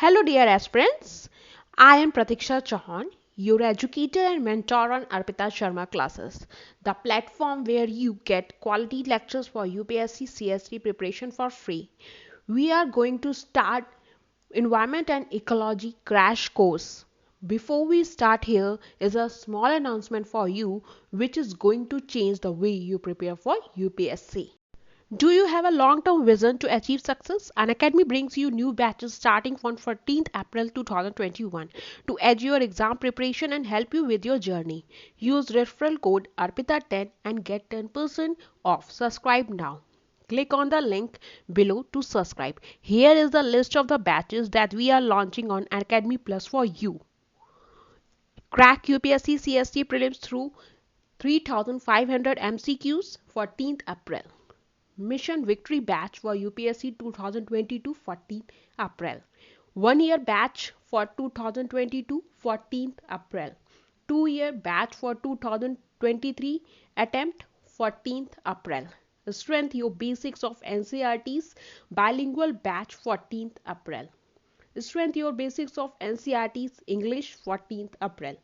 Hello, dear aspirants. I am Pratiksha Chauhan, your educator and mentor on Arpita Sharma classes, the platform where you get quality lectures for UPSC CST preparation for free. We are going to start Environment and Ecology crash course. Before we start, here is a small announcement for you which is going to change the way you prepare for UPSC. Do you have a long-term vision to achieve success? Unacademy brings you new batches starting on 14th April 2021 to aid your exam preparation and help you with your journey. Use referral code ARPITA10 and get 10% off. Subscribe now. Click on the link below to subscribe. Here is the list of the batches that we are launching on Academy Plus for you. Crack UPSC CST prelims through 3500 MCQs 14th April. Mission Victory Batch for UPSC 2022 14th April. 1 year batch for 2022 14th April. 2 year batch for 2023 attempt 14th April. Strength your basics of NCERT's bilingual batch 14th April. Strength your basics of NCERT's English 14th April.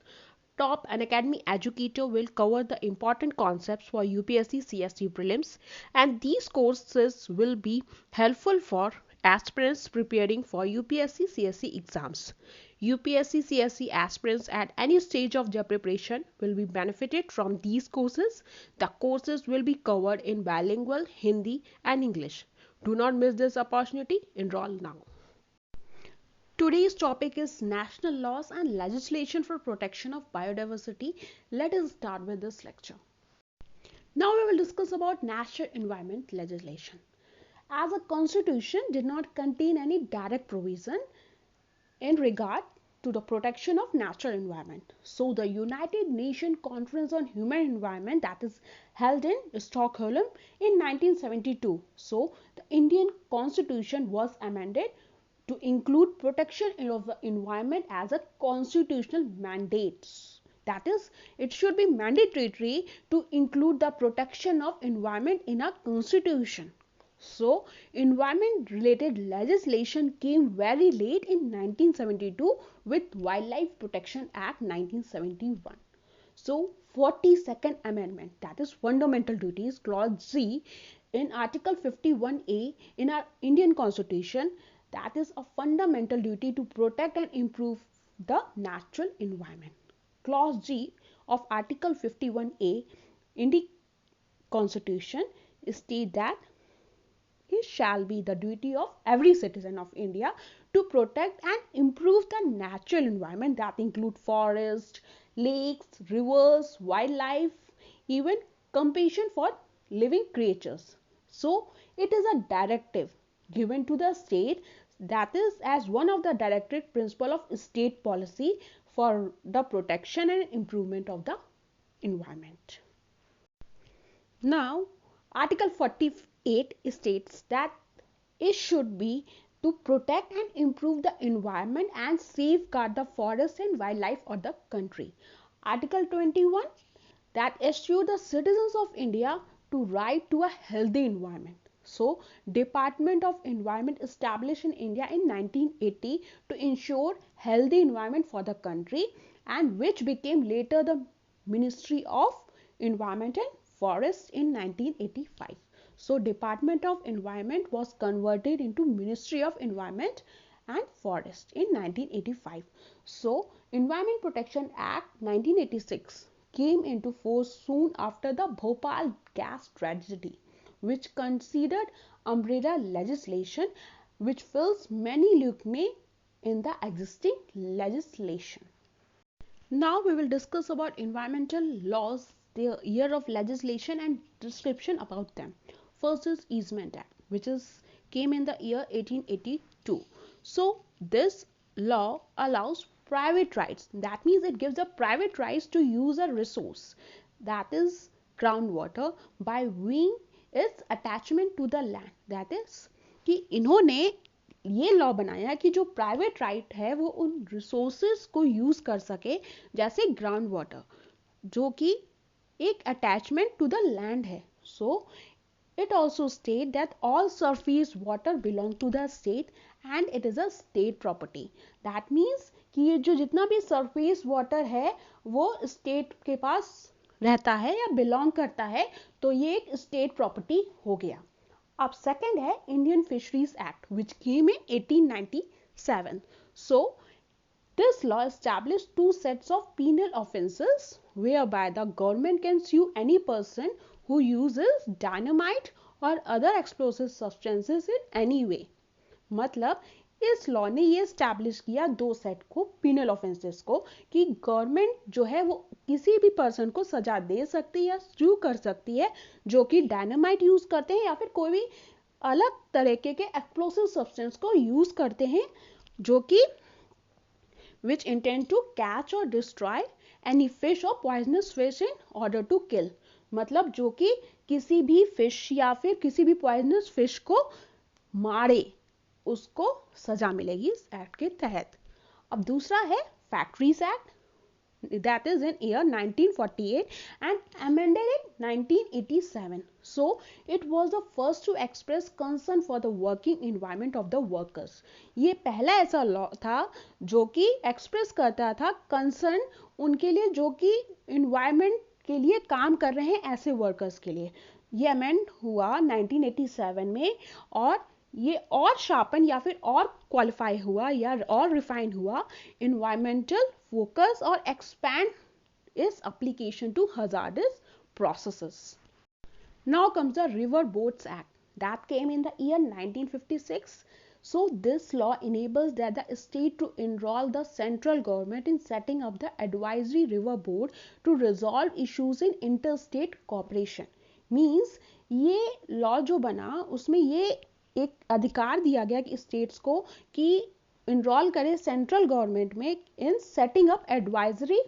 Top Unacademy educator will cover the important concepts for UPSC CST prelims, and these courses will be helpful for aspirants preparing for UPSC CST exams. UPSC CST aspirants at any stage of their preparation will be benefited from these courses. The courses will be covered in bilingual Hindi and English. Do not miss this opportunity. Enroll now. Today's topic is national laws and legislation for protection of biodiversity. Let us start with this lecture. Now we will discuss about national environment legislation. As a constitution did not contain any direct provision in regard to the protection of natural environment. So the United Nations Conference on Human Environment, that is held in Stockholm in 1972. So the Indian constitution was amended to include protection of the environment as a constitutional mandate. That is, it should be mandatory to include the protection of environment in a constitution. So, environment related legislation came very late in 1972 with Wildlife Protection Act 1971. So, 42nd Amendment, that is Fundamental Duties, Clause Z in Article 51A in our Indian Constitution, that is a fundamental duty to protect and improve the natural environment. Clause G of Article 51A in the Constitution states that it shall be the duty of every citizen of India to protect and improve the natural environment, that include forests, lakes, rivers, wildlife, even compassion for living creatures. So it is a directive given to the state, that is as one of the directive principle of state policy for the protection and improvement of the environment. Now Article 48 states that it should be to protect and improve the environment and safeguard the forest and wildlife of the country. Article 21 that assure the citizens of India to right to a healthy environment. So, Department of Environment established in India in 1980 to ensure healthy environment for the country, and which became later the Ministry of Environment and Forest in 1985. So, Department of Environment was converted into Ministry of Environment and Forest in 1985. So, Environment Protection Act 1986 came into force soon after the Bhopal gas tragedy, which considered umbrella legislation which fills many lacunae in the existing legislation. Now we will discuss about environmental laws, their year of legislation and description about them. First is Easement Act, which came in the year 1882. So this law allows private rights. That means it gives the private rights to use a resource, that is groundwater, by weighing its attachment to the land. That is कि इन्होंने ये law बनाया कि जो private right है वो उन resources को यूज कर सके, जैसे ग्राउंड वाटर जो कि एक अटैचमेंट टू द लैंड है. सो it also states that all surface water belong to the state and it is a state property. That means कि ये जो जितना भी सरफेस वाटर है वो स्टेट के पास रहता है या बिलोंग करता है, तो ये एक स्टेट प्रॉपर्टी हो गया। अब सेकंड है Indian fisheries act which came in 1897। So this law established two sets of penal offences whereby the government can sue any person who uses dynamite or other explosive substances in any way। मतलब इस law ने ये establish किया दो set को penal offences को कि government जो है वो किसी भी पर्सन को सजा दे सकती है या सू कर सकती है जो कि डायनामाइट यूज करते हैं या फिर कोई भी अलग तरीके के एक्सप्लोसिव सब्सटेंस को यूज करते हैं जो कि which intend to catch or destroy any fish or poisonous fish in order to kill। मतलब जो कि किसी भी फिश या फिर किसी भी पॉइजनस फिश को मारे, उसको सजा मिलेगी इस एक्ट के तहत। अब दूसरा है factories act, that is in year 1948 and amended in 1987। So it was the first to express concern for the working environment of the workers। ये पहला ऐसा लॉ था जो कि एक्सप्रेस करता था कंसर्न उनके लिए जो कि इन्वायरमेंट के लिए काम कर रहे हैं ऐसे वर्कर्स के लिए। ये अमेंड हुआ 1987 में और ये और शार्पन या फिर और क्वालिफाई हुआ या और रिफाइन हुआ इन्वायरमेंटल फोकस और एक्सपैंड इस application to hazardous processes. Now comes the River Boats Act that came in the year 1956। So this law enables that the state to enroll the central government in setting up the advisory river board to resolve issues in interstate cooperation। Means ये law जो बना उसमें ये एक अधिकार दिया गया कि स्टेट्स को कि इनरोल करे सेंट्रल गवर्नमेंट में in setting up advisory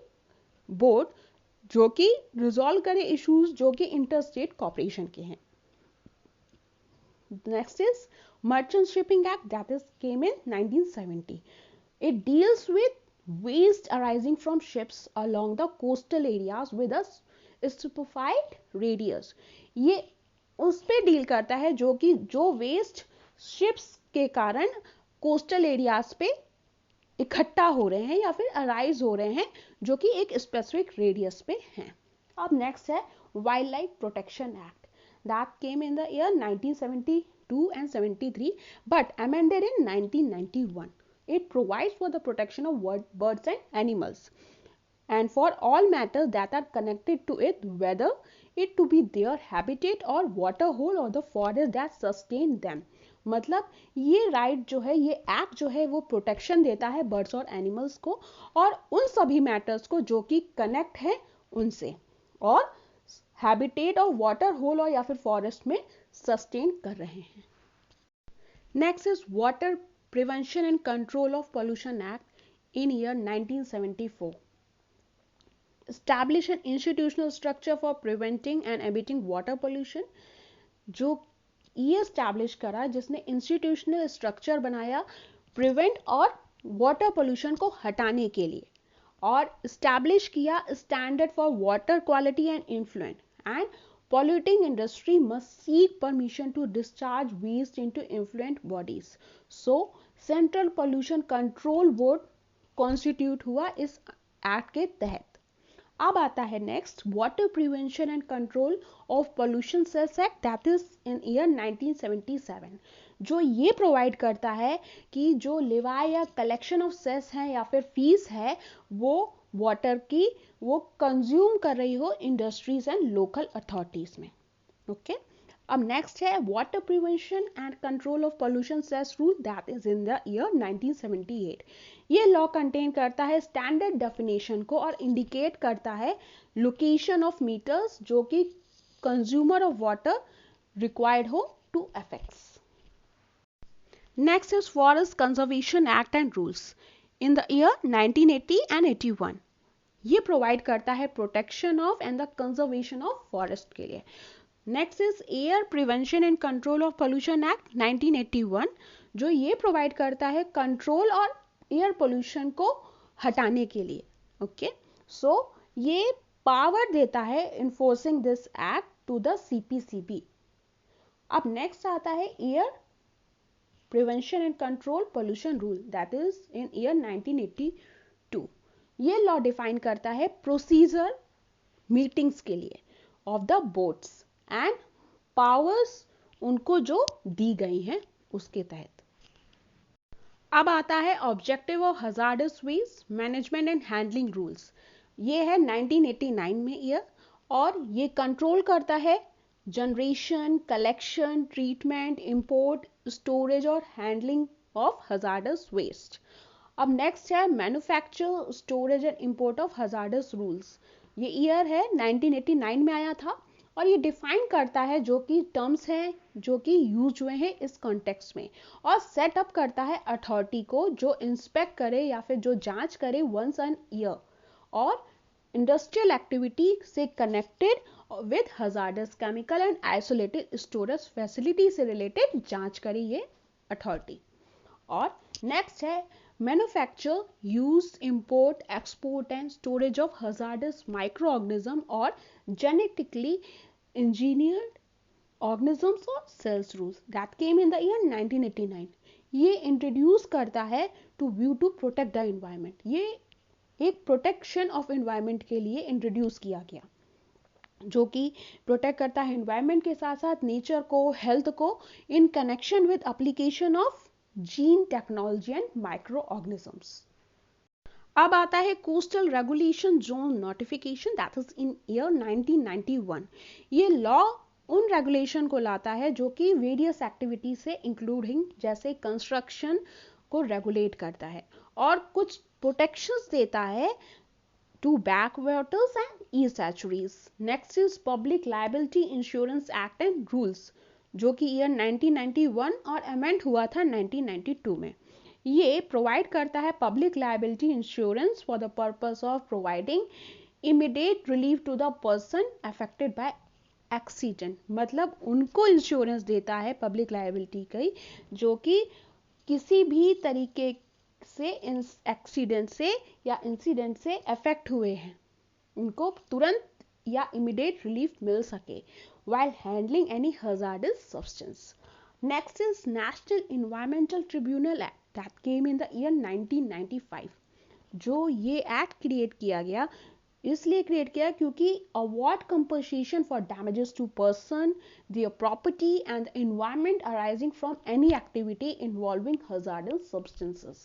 board जो कि रिजॉल्व करे इश्यूज जो कि इंटरस्टेट कॉपरेशन के हैं। Next is merchant shipping act that is came in 1970। It deals with waste arising from ships along the coastal areas with a specified radius। ये उस पे डील करता है जो कि जो वेस्ट शिप्स के कारण कोस्टल एरियाज पे इकट्ठा हो रहे हैं या फिर अराइज हो रहे हैं जो कि एक स्पेसिफिक रेडियस पे हैं। अब नेक्स्ट है wild life protection act that came in the year 1972 and 73 but amended in 1991। It provides for the protection of birds and animals and for all matters that are connected to it, whether it to be their habitat or water hole or the forest that sustain them। मतलब ये right जो है ये act जो है वो protection देता है बर्ड्स और एनिमल्स को और उन सभी मैटर्स को जो कि कनेक्ट है उनसे और हैबिटेट और वाटर होल और या फिर फॉरेस्ट में सस्टेन कर रहे हैं। Next is water prevention and control of pollution act in year 1974। establish an institutional structure for preventing and abating water pollution। जो ये establish करा जिसने institutional structure बनाया prevent और water pollution को हटाने के लिए और establish किया standard for water quality and effluent and polluting industry must seek permission to discharge waste into effluent bodies। So central pollution control board constitute हुआ इस एक्ट के तहत। अब आता है next water prevention and control of pollution cess act that is in year 1977। जो ये provide करता है कि जो लेवाई या कलेक्शन ऑफ सेस है या फिर फीस है वो वाटर की वो कंज्यूम कर रही हो इंडस्ट्रीज एंड लोकल अथॉरिटीज में। ओके अब नेक्स्ट है water prevention and control of pollution cess rule that is in the year 1978। ये लॉ कंटेन करता है स्टैंडर्ड डेफिनेशन को और इंडिकेट करता है लोकेशन ऑफ मीटर्स जो कि कंज्यूमर ऑफ वाटर रिक्वायर्ड हो to affects. Next is forest conservation act and rules in the year 1980 and 81। ये प्रोवाइड करता है protection of and the conservation of forest के लिए। Next is air prevention and control of pollution act 1981 जो ये provide करता है control और एयर पोल्यूशन को हटाने के लिए। ओके सो ये पावर देता है enforcing this act to the CPCB। अब नेक्स्ट आता है air prevention and control pollution rule that is in year 1982। ये लॉ डिफाइन करता है प्रोसीजर मीटिंग्स के लिए of the boards and powers उनको जो दी गई हैं उसके तहत। अब आता है objective of hazardous waste management and handling rules. ये है 1989 में ईयर और ये कंट्रोल करता है generation, collection, treatment, import, storage और हैंडलिंग ऑफ हजार्डस वेस्ट। अब नेक्स्ट है manufacture, storage and import of hazardous rules. ये ईयर है 1989 में आया था और ये डिफाइन करता है जो कि टर्म्स हैं जो कि यूज हुए हैं इस कॉन्टेक्स्ट में और सेटअप करता है अथॉरिटी को जो इंस्पेक्ट करे या फिर जो जांच करे वंस एन ईयर और इंडस्ट्रियल एक्टिविटी से connected with hazardous chemical and isolated storage facility से रिलेटेड जांच करी ये अथॉरिटी। और नेक्स्ट है manufacture, use, import, export and storage of hazardous micro organism और genetically engineered organisms or cells rules that came in the year 1989। ये introduce करता है to view to protect the environment. ये एक प्रोटेक्शन ऑफ एनवायरनमेंट के लिए introduce किया गया जो कि प्रोटेक्ट करता है एनवायरनमेंट के साथ साथ नेचर को, हेल्थ को इन connection with application of gene technology and micro organisms. अब आता है coastal regulation zone notification that is in year 1991। ये लॉ उन रेगुलेशन को लाता है जो कि वेरियस एक्टिविटी से इंक्लूडिंग जैसे कंस्ट्रक्शन को रेगुलेट करता है और कुछ प्रोटेक्शंस देता है to backwaters and estuaries. Next is public liability insurance act and rules जो कि ईयर 1991 और अमेंड हुआ था 1992 में। ये प्रोवाइड करता है public liability insurance for the purpose of providing immediate relief to the person affected by accident. मतलब उनको इंश्योरेंस देता है पब्लिक लायबिलिटी की जो कि किसी भी तरीके से एक्सीडेंट से या इंसिडेंट से अफेक्ट हुए हैं, उनको तुरंत या इमीडिएट रिलीफ मिल सके while handling any hazardous substance. Next is National Environmental Tribunal Act that came in the year 1995। जो ये एक्ट क्रिएट किया गया इसलिए क्रिएट किया क्योंकि award compensation for damages to person, their property and the environment arising from any activity involving hazardous substances।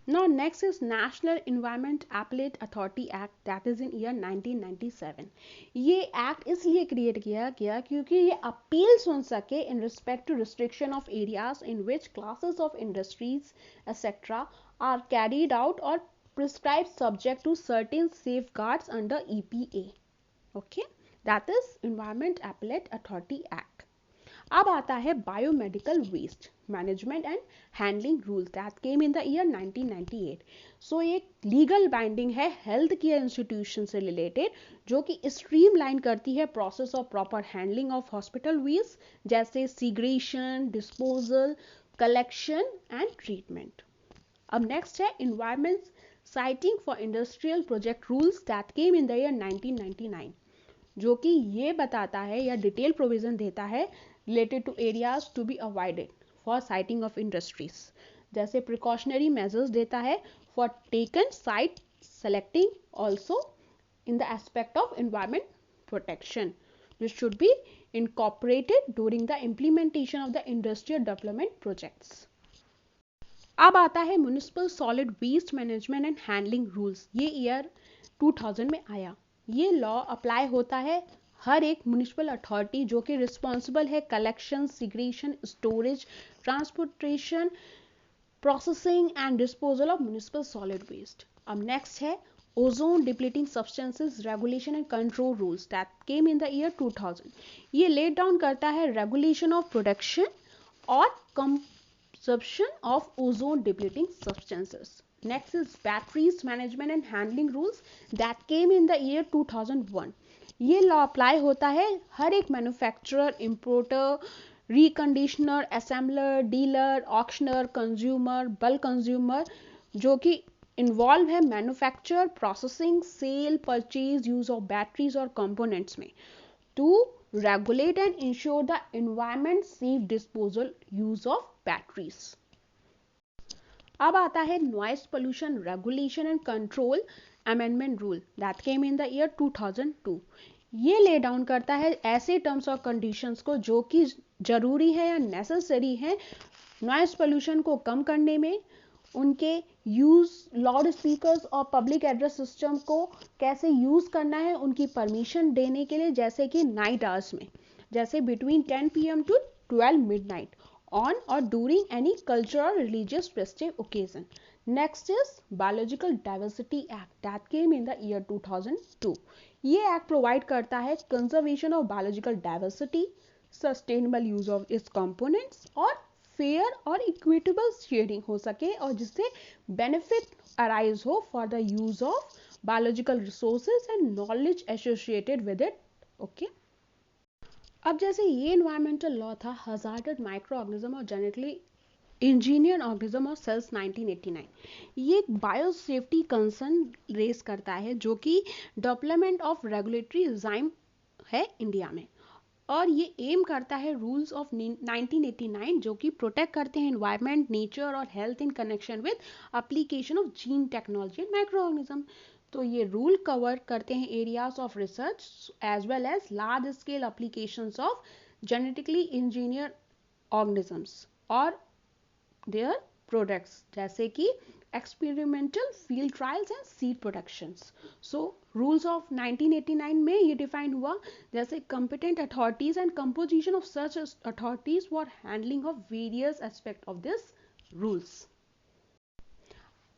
Now next is National Environment Appellate Authority Act that is in year 1997। ये act इसलिए create किया गया क्योंकि ये appeal सुन सके in respect to restriction of areas in which classes of industries etcetera are carried out और prescribe subject to certain safeguards under EPA। Okay, that is Environment Appellate Authority Act। अब आता है biomedical waste management and handling rules that came in the year 1998। So ये legal binding है health care institution से related जो कि streamline करती है process of proper handling of hospital waste जैसे segregation, disposal, collection and treatment. अब next है environment siting for industrial project rules that came in the year 1999 जो कि ये बताता है या डिटेल प्रोविजन देता है related to areas to be avoided for siting of industries जैसे precautionary measures देता है for taken site selecting also in the aspect of environment protection which should be incorporated during the implementation of the industrial development projects। अब आता है municipal solid waste management and handling rules. ये year 2000 में आया। ये law apply होता है हर एक म्युनिसिपल अथॉरिटी जो कि रिस्पॉन्सिबल है collection, segregation, storage, transportation, processing and disposal of municipal solid waste. अब नेक्स्ट है ozone depleting substances regulation and control rules that came in the year 2000। ये लेट डाउन करता है रेगुलेशन ऑफ प्रोडक्शन और consumption of ozone depleting substances. Next is batteries management and handling rules that came in the year 2001। ये law apply होता है हर एक manufacturer, importer, reconditioner, assembler, dealer, auctioneer, consumer, bulk consumer जो कि involve है manufacture, processing, sale, purchase, use of batteries और components में to regulate and ensure the environment safe disposal use of batteries. अब आता है noise pollution regulation and control amendment rule that came in the year 2002. ये lay down करता है ऐसे terms और कंडीशंस को जो कि जरूरी है या नेसेसरी है नॉइस पोल्यूशन को कम करने में, उनके यूज लाउड स्पीकर्स और पब्लिक एड्रेस सिस्टम को कैसे यूज करना है, उनकी परमिशन देने के लिए, जैसे कि नाइट आवर्स में, जैसे between 10 PM to 12 midnight on or during any cultural or religious festive occasion. Next is Biological Diversity Act that came in the year 2002. ये एक्ट प्रोवाइड करता है conservation of biological diversity, sustainable use of its components और fair और equitable sharing हो सके और जिससे benefit arise हो for the use of biological resources and knowledge associated with it. Okay, अब जैसे ये इन्वायरमेंटल लॉ था हजार्डेड माइक्रो ऑर्गेनिज्म और जेनेटिकली इंजीनियर ऑर्गेनिज्म और सेल्स 1989, ये एक बायो सेफ्टी कंसर्न रेस करता है जो कि डेवलपमेंट ऑफ रेगुलेटरी रिजाइम है इंडिया में, और ये एम करता है रूल्स ऑफ 1989 जो कि प्रोटेक्ट करते हैं एनवायरनमेंट, नेचर और health in connection with application of gene technology and micro organism. तो ये रूल कवर करते हैं areas of research as well as large scale applications of genetically engineer organisms और देयर प्रोडक्ट्स, जैसे कि experimental field trials and seed productions. So rules of 1989 में ये define हुआ जैसे competent authorities and composition of such authorities for handling of various aspects of this rules.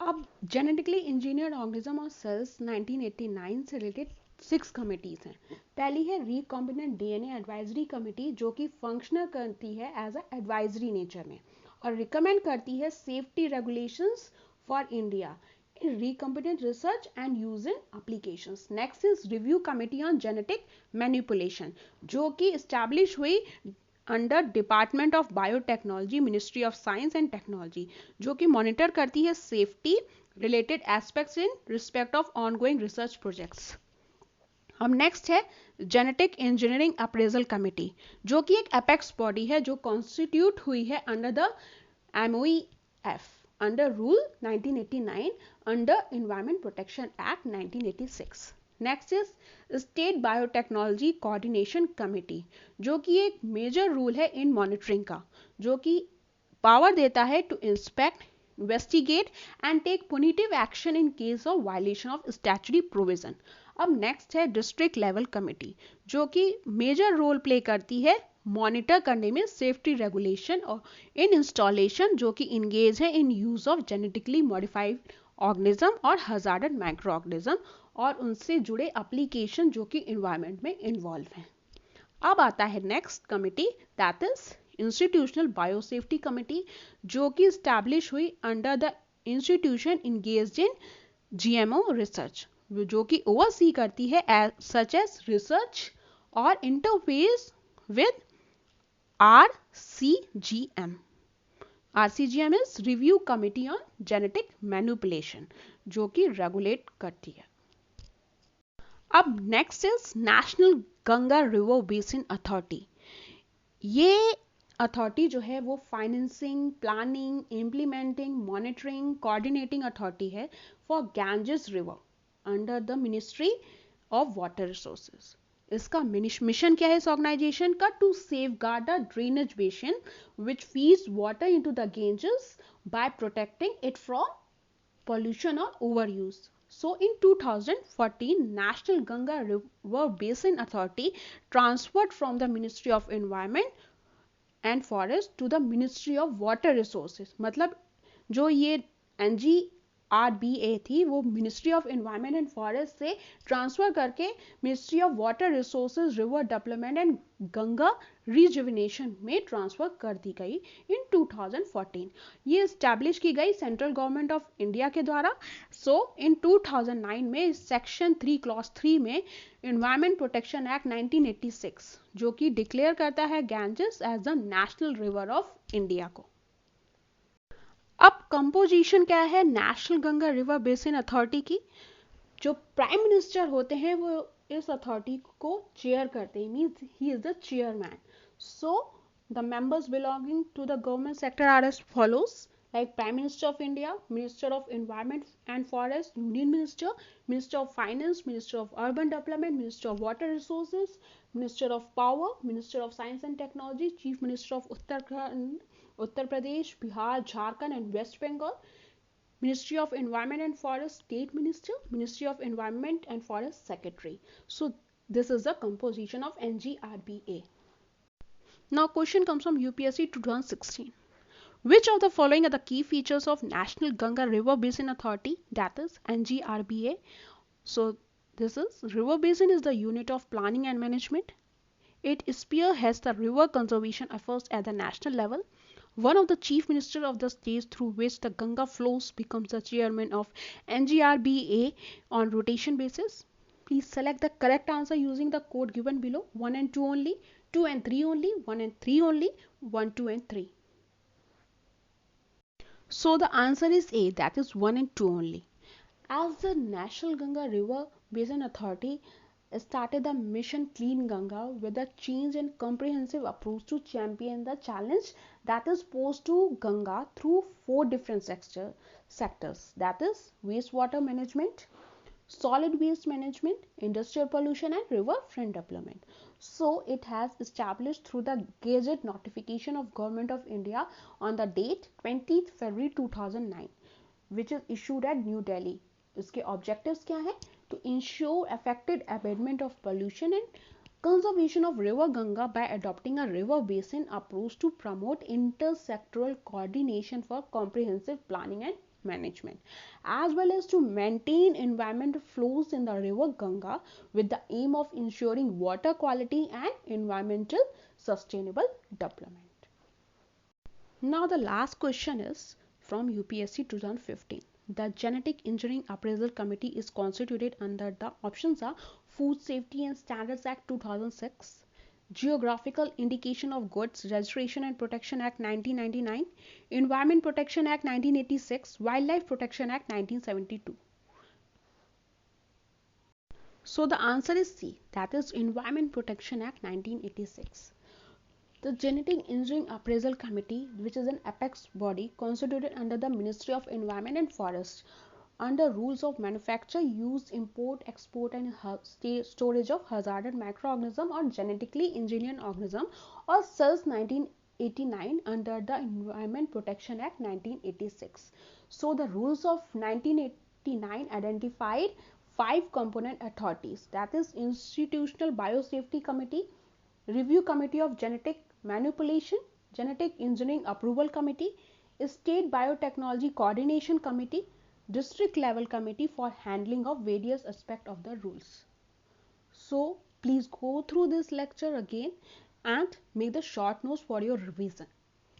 अब genetically engineered organism और sales 1989 से related 6 committees हैं. पहली है रिकॉम्बिनेंट डीएनए एडवाइजरी कमिटी जो कि फंक्शनल करती है एज अ एडवाइजरी नेचर में और रिकमेंड करती है safety regulations for India in recombinant research and use in applications. Next is review committee on genetic manipulation जो कि establish हुई under department of biotechnology ministry of science and technology, जो कि monitor करती है safety related aspects in respect of ongoing research projects. अब next है genetic engineering appraisal committee जो कि एक एपेक्स बॉडी है जो कॉन्स्टिट्यूट हुई है under the MOEF under Rule 1989 under Environment Protection Act 1986. Next is State Biotechnology Coordination Committee जो कि एक मेजर रूल है इन मॉनिटरिंग का, जो कि पावर देता है to inspect, investigate and take punitive action in case of violation of statutory provision. अब नेक्स्ट है डिस्ट्रिक्ट लेवल कमिटी जो कि मेजर रोल प्ले करती है मॉनिटर करने में सेफ्टी रेगुलेशन और इन इंस्टॉलेशन जो कि इंगेज है in use of genetically modified organism और हजार्डेड माइक्रो ऑर्गेनिज्म और उनसे जुड़े एप्लीकेशन जो कि इन्वायरमेंट में इन्वॉल्व हैं. अब आता है next committee that is institutional biosafety committee जो कि स्टैब्लिश हुई under the institution engaged in GMO research जो कि ओवरसी करती है सच एज रिसर्च और interface with RCGM. RCGM is Review Committee on Genetic Manipulation जो कि रेगुलेट करती है. अब next is national Ganga river basin authority. ये अथॉरिटी जो है वो financing, planning, implementing, monitoring, coordinating authority है for Ganges river under the ministry of water resources. इसका मिशन क्या है इस ऑर्गेनाइजेशन का? To safeguard the drainage basin which feeds water into the Ganges by protecting it from pollution or overuse. So in 2014 National Ganga River Basin Authority transferred from the Ministry of Environment and Forest to the Ministry of Water Resources. मतलब जो ये NGRBA थी वो ministry of environment and forest से transfer करके ministry of water resources, river development and Ganga rejuvenation में transfer कर दी गई इन 2014. ये इस्टेब्लिश की गई सेंट्रल गवर्नमेंट ऑफ इंडिया के द्वारा. सो इन 2009 में सेक्शन 3 क्लॉज 3 में एनवायरनमेंट प्रोटेक्शन एक्ट 1986 जो कि डिक्लेयर करता है Ganges as the national river of India को. अब कंपोजिशन क्या है national Ganga river basin authority की? जो प्राइम मिनिस्टर होते हैं वो इस अथॉरिटी को चेयर करते हैं, means he is the chairman. So the members belonging to the government sector are as follows, like Prime Minister of India, Minister of Environment and Forest, Union Minister, Minister of Finance, Minister of Urban Development, Minister of Water Resources, Minister of Power, Minister of Science and Technology, Chief Minister of Uttar Pradesh, Bihar, Jharkhand and West Bengal, Ministry of Environment and Forest State Minister, Ministry of Environment and Forest Secretary. So this is the composition of NGRBA. Now question comes from UPSC 2016. Which of the following are the key features of National Ganga River Basin Authority, that is NGRBA? So this is River Basin is the unit of planning and management. It spearheads the river conservation efforts at the national level. One of the chief ministers of the states through which the Ganga flows becomes the chairman of NGRBA on rotation basis. Please select the correct answer using the code given below. 1 and 2 only, 2 and 3 only, 1 and 3 only, 1, 2 and 3. So the answer is A, that is 1 and 2 only. As the National Ganga River Basin Authority started the mission Clean Ganga with a change and comprehensive approach to champion the challenge that is posed to Ganga through 4 different sectors, that is wastewater management, solid waste management, industrial pollution and riverfront development. So it has established through the Gazette notification of Government of India on the date 20th February 2009, which is issued at New Delhi. इसके objectives क्या है? To ensure effective abatement of pollution and conservation of river Ganga by adopting a river basin approach to promote intersectoral coordination for comprehensive planning and management, as well as to maintain environmental flows in the river Ganga with the aim of ensuring water quality and environmental sustainable development. Now the last question is from UPSC 2015. The Genetic Engineering Appraisal Committee is constituted under the options are Food Safety and Standards Act 2006, Geographical Indication of Goods Registration and Protection Act 1999, Environment Protection Act 1986, Wildlife Protection Act 1972. So the answer is C, that is Environment Protection Act 1986. The Genetic Engineering Appraisal Committee, which is an apex body constituted under the Ministry of Environment and Forest, under rules of manufacture, use, import, export and storage of hazardous microorganism or genetically engineered organism or cells 1989 under the Environment Protection Act 1986. So the rules of 1989 identified 5 component authorities, that is Institutional Biosafety Committee, Review Committee of Genetic Manipulation, Genetic Engineering Approval Committee, State Biotechnology Coordination Committee, District Level Committee for handling of various aspects of the rules. So please go through this lecture again and make the short notes for your revision.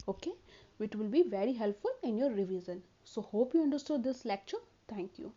Okay, it will be very helpful in your revision. So hope you understood this lecture. Thank you.